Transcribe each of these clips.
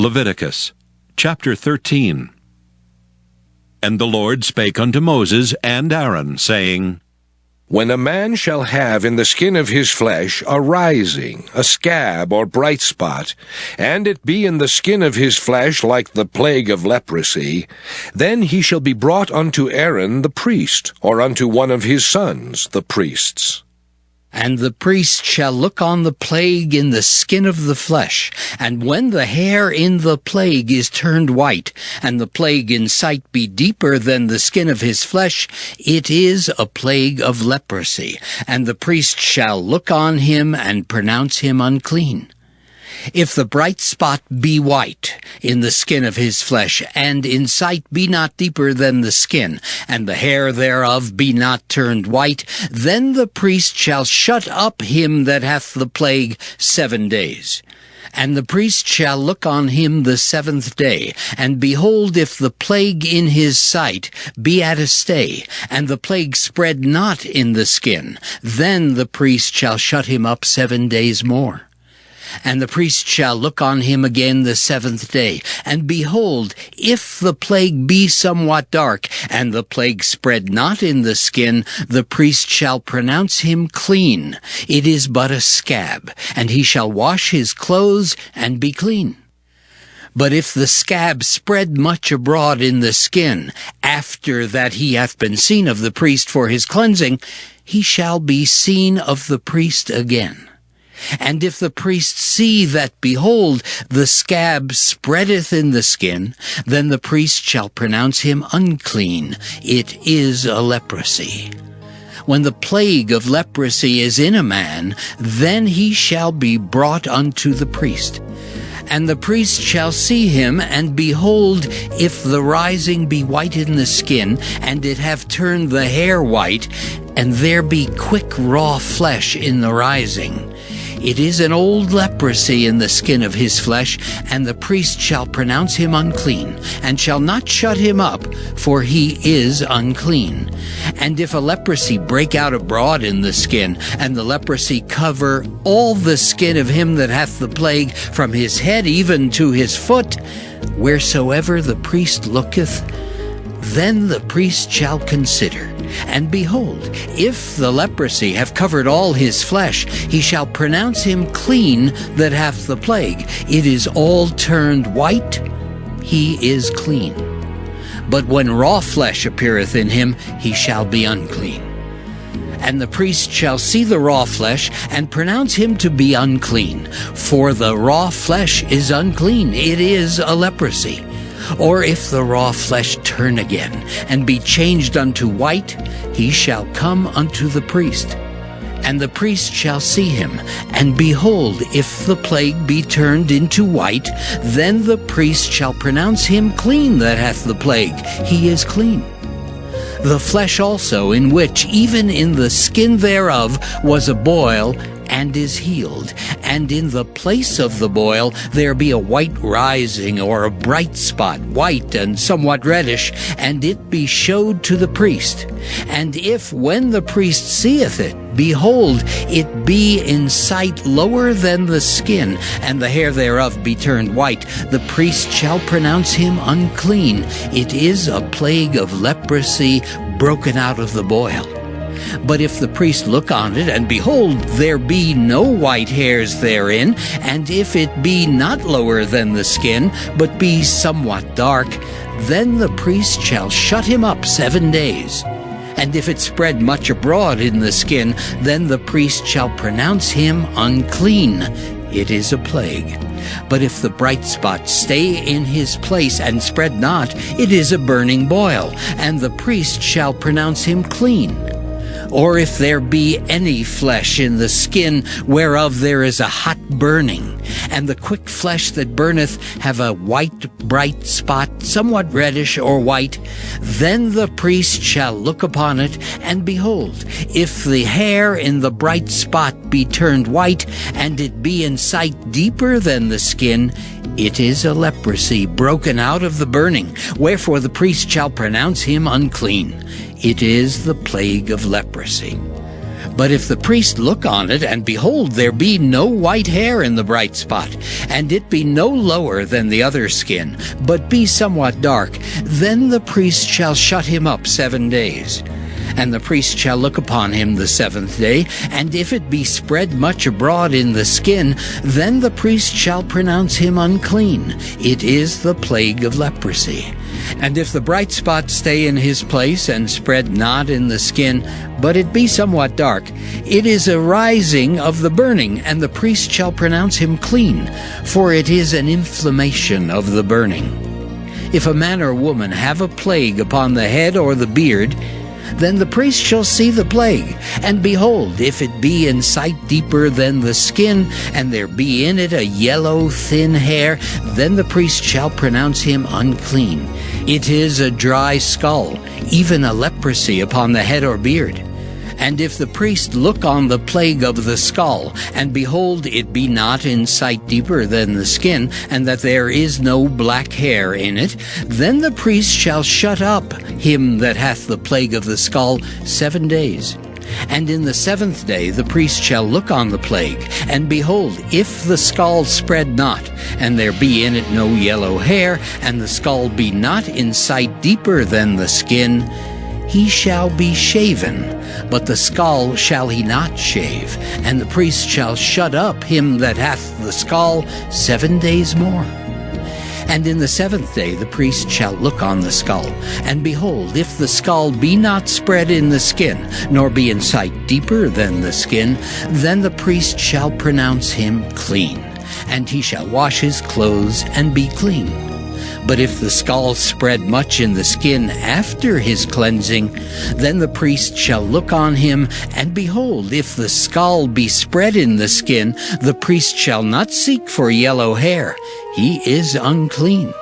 Leviticus chapter 13. And the Lord spake unto Moses and Aaron, saying, When a man shall have in the skin of his flesh a rising, a scab or bright spot, and it be in the skin of his flesh like the plague of leprosy, then he shall be brought unto Aaron the priest, or unto one of his sons the priests. And the priest shall look on the plague in the skin of the flesh, and when the hair in the plague is turned white, and the plague in sight be deeper than the skin of his flesh, it is a plague of leprosy, and the priest shall look on him and pronounce him unclean. If the bright spot be white in the skin of his flesh, and in sight be not deeper than the skin, and the hair thereof be not turned white, then the priest shall shut up him that hath the plague 7 days. And the priest shall look on him the 7th day, and behold, if the plague in his sight be at a stay, and the plague spread not in the skin, then the priest shall shut him up 7 days more. And the priest shall look on him again the 7th day, and behold, if the plague be somewhat dark, and the plague spread not in the skin, the priest shall pronounce him clean. It is but a scab, and he shall wash his clothes and be clean. But if the scab spread much abroad in the skin, after that he hath been seen of the priest for his cleansing, he shall be seen of the priest again. And if the priest see that, behold, the scab spreadeth in the skin, then the priest shall pronounce him unclean. It is a leprosy. When the plague of leprosy is in a man, then he shall be brought unto the priest. And the priest shall see him, and behold, if the rising be white in the skin, and it have turned the hair white, and there be quick raw flesh in the rising, it is an old leprosy in the skin of his flesh, and the priest shall pronounce him unclean, and shall not shut him up, for he is unclean. And if a leprosy break out abroad in the skin, and the leprosy cover all the skin of him that hath the plague, from his head even to his foot, wheresoever the priest looketh, then the priest shall consider. And behold, if the leprosy have covered all his flesh, he shall pronounce him clean that hath the plague. It is all turned white, he is clean. But when raw flesh appeareth in him, he shall be unclean. And the priest shall see the raw flesh, and pronounce him to be unclean. For the raw flesh is unclean, it is a leprosy. Or if the raw flesh turn again, and be changed unto white, he shall come unto the priest. And the priest shall see him, and behold, if the plague be turned into white, then the priest shall pronounce him clean that hath the plague. He is clean. The flesh also, in which even in the skin thereof was a boil, and is healed, and in the place of the boil there be a white rising, or a bright spot, white and somewhat reddish, and it be showed to the priest. And if, when the priest seeth it, behold, it be in sight lower than the skin, and the hair thereof be turned white, the priest shall pronounce him unclean. It is a plague of leprosy broken out of the boil. But if the priest look on it, and behold, there be no white hairs therein, and if it be not lower than the skin, but be somewhat dark, then the priest shall shut him up 7 days. And if it spread much abroad in the skin, then the priest shall pronounce him unclean. It is a plague. But if the bright spot stay in his place and spread not, it is a burning boil, and the priest shall pronounce him clean. Or if there be any flesh in the skin whereof there is a hot burning, and the quick flesh that burneth have a white bright spot, somewhat reddish or white, then the priest shall look upon it, and behold, if the hair in the bright spot be turned white, and it be in sight deeper than the skin, it is a leprosy broken out of the burning, wherefore the priest shall pronounce him unclean. It is the plague of leprosy. But if the priest look on it, and behold, there be no white hair in the bright spot, and it be no lower than the other skin, but be somewhat dark, then the priest shall shut him up 7 days. And the priest shall look upon him the 7th day, and if it be spread much abroad in the skin, then the priest shall pronounce him unclean. It is the plague of leprosy. And if the bright spot stay in his place, and spread not in the skin, but it be somewhat dark, it is a rising of the burning, and the priest shall pronounce him clean, for it is an inflammation of the burning. If a man or woman have a plague upon the head or the beard, then the priest shall see the plague, and behold, if it be in sight deeper than the skin, and there be in it a yellow thin hair, then the priest shall pronounce him unclean. It is a dry skull, even a leprosy upon the head or beard. And if the priest look on the plague of the skull, and behold, it be not in sight deeper than the skin, and that there is no black hair in it, then the priest shall shut up him that hath the plague of the skull 7 days. And in the 7th day the priest shall look on the plague, and behold, if the skull spread not, and there be in it no yellow hair, and the skull be not in sight deeper than the skin, he shall be shaven, but the skull shall he not shave, and the priest shall shut up him that hath the skull 7 days more. And in the 7th day the priest shall look on the skull, and behold, if the skull be not spread in the skin, nor be in sight deeper than the skin, then the priest shall pronounce him clean, and he shall wash his clothes and be clean. But if the skull spread much in the skin after his cleansing, then the priest shall look on him, and behold, if the skull be spread in the skin, the priest shall not seek for yellow hair. He is unclean.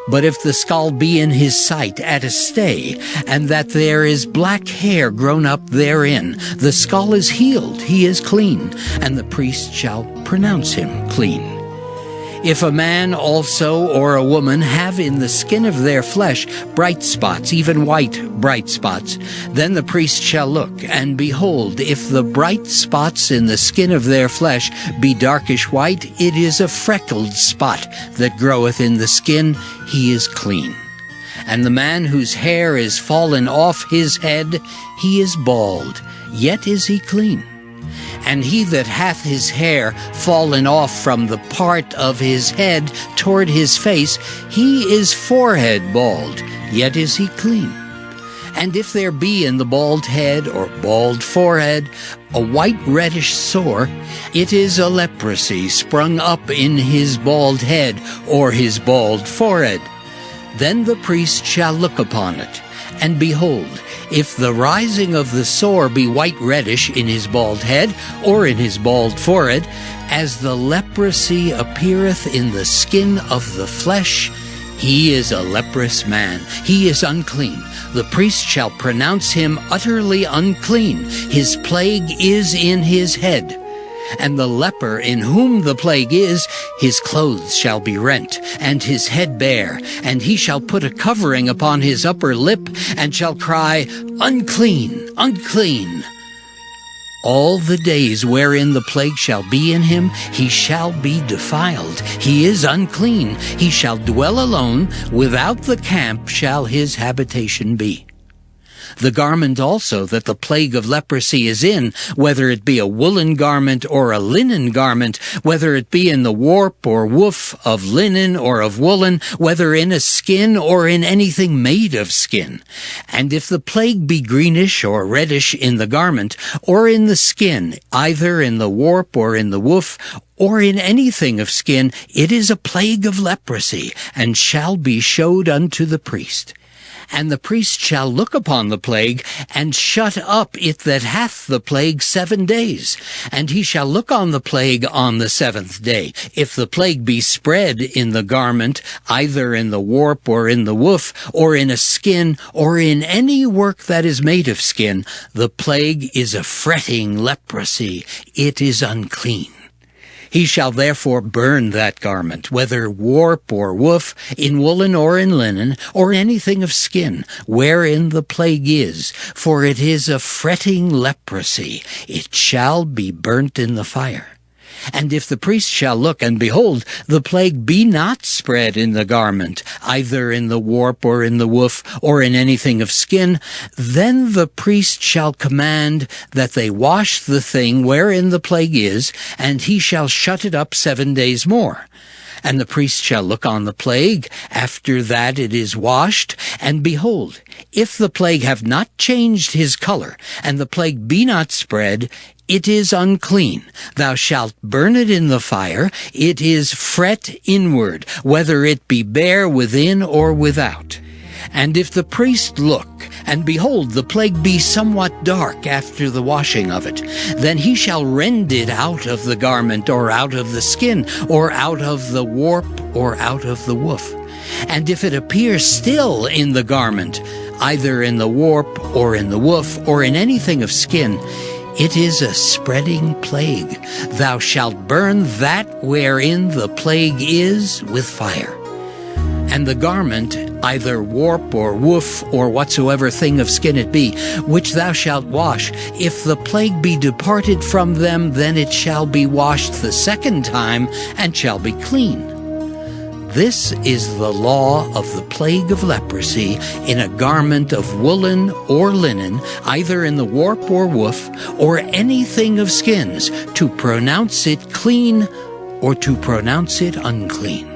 But if the skull be in his sight at a stay, and that there is black hair grown up therein, the skull is healed, he is clean, and the priest shall pronounce him clean. If a man also or a woman have in the skin of their flesh bright spots, even white bright spots, then the priest shall look, and behold, if the bright spots in the skin of their flesh be darkish white, it is a freckled spot that groweth in the skin, he is clean. And the man whose hair is fallen off his head, he is bald, yet is he clean. And he that hath his hair fallen off from the part of his head toward his face, he is forehead bald, yet is he clean. And if there be in the bald head or bald forehead a white reddish sore, it is a leprosy sprung up in his bald head or his bald forehead. Then the priest shall look upon it, and behold, if the rising of the sore be white reddish in his bald head or in his bald forehead, as the leprosy appeareth in the skin of the flesh, he is a leprous man, he is unclean. The priest shall pronounce him utterly unclean. His plague is in his head. And the leper in whom the plague is, his clothes shall be rent, and his head bare, and he shall put a covering upon his upper lip, and shall cry, Unclean, unclean. All the days wherein the plague shall be in him, he shall be defiled. He is unclean. He shall dwell alone. Without the camp shall his habitation be. The garment also that the plague of leprosy is in, whether it be a woolen garment or a linen garment, whether it be in the warp or woof of linen or of woolen, whether in a skin or in anything made of skin. And if the plague be greenish or reddish in the garment, or in the skin, either in the warp or in the woof, or in anything of skin, it is a plague of leprosy, and shall be showed unto the priest. And the priest shall look upon the plague, and shut up it that hath the plague 7 days. And he shall look on the plague on the 7th day. If the plague be spread in the garment, either in the warp or in the woof, or in a skin, or in any work that is made of skin, the plague is a fretting leprosy. It is unclean. He shall therefore burn that garment, whether warp or woof, in woolen or in linen, or anything of skin, wherein the plague is, for it is a fretting leprosy. It shall be burnt in the fire. And if the priest shall look, and behold, the plague be not spread in the garment, either in the warp or in the woof, or in anything of skin, then the priest shall command that they wash the thing wherein the plague is, and he shall shut it up 7 days more. And the priest shall look on the plague after that it is washed, and behold, if the plague have not changed his color, and the plague be not spread, it is unclean. Thou shalt burn it in the fire. It is fret inward, whether it be bare within or without. And if the priest look, and behold, the plague be somewhat dark after the washing of it, then he shall rend it out of the garment, or out of the skin, or out of the warp, or out of the woof. And if it appear still in the garment, either in the warp, or in the woof, or in anything of skin, it is a spreading plague. Thou shalt burn that wherein the plague is with fire. And the garment, either warp or woof, or whatsoever thing of skin it be, which thou shalt wash, if the plague be departed from them, then it shall be washed the second time, and shall be clean. This is the law of the plague of leprosy in a garment of woolen or linen, either in the warp or woof, or anything of skins, to pronounce it clean or to pronounce it unclean.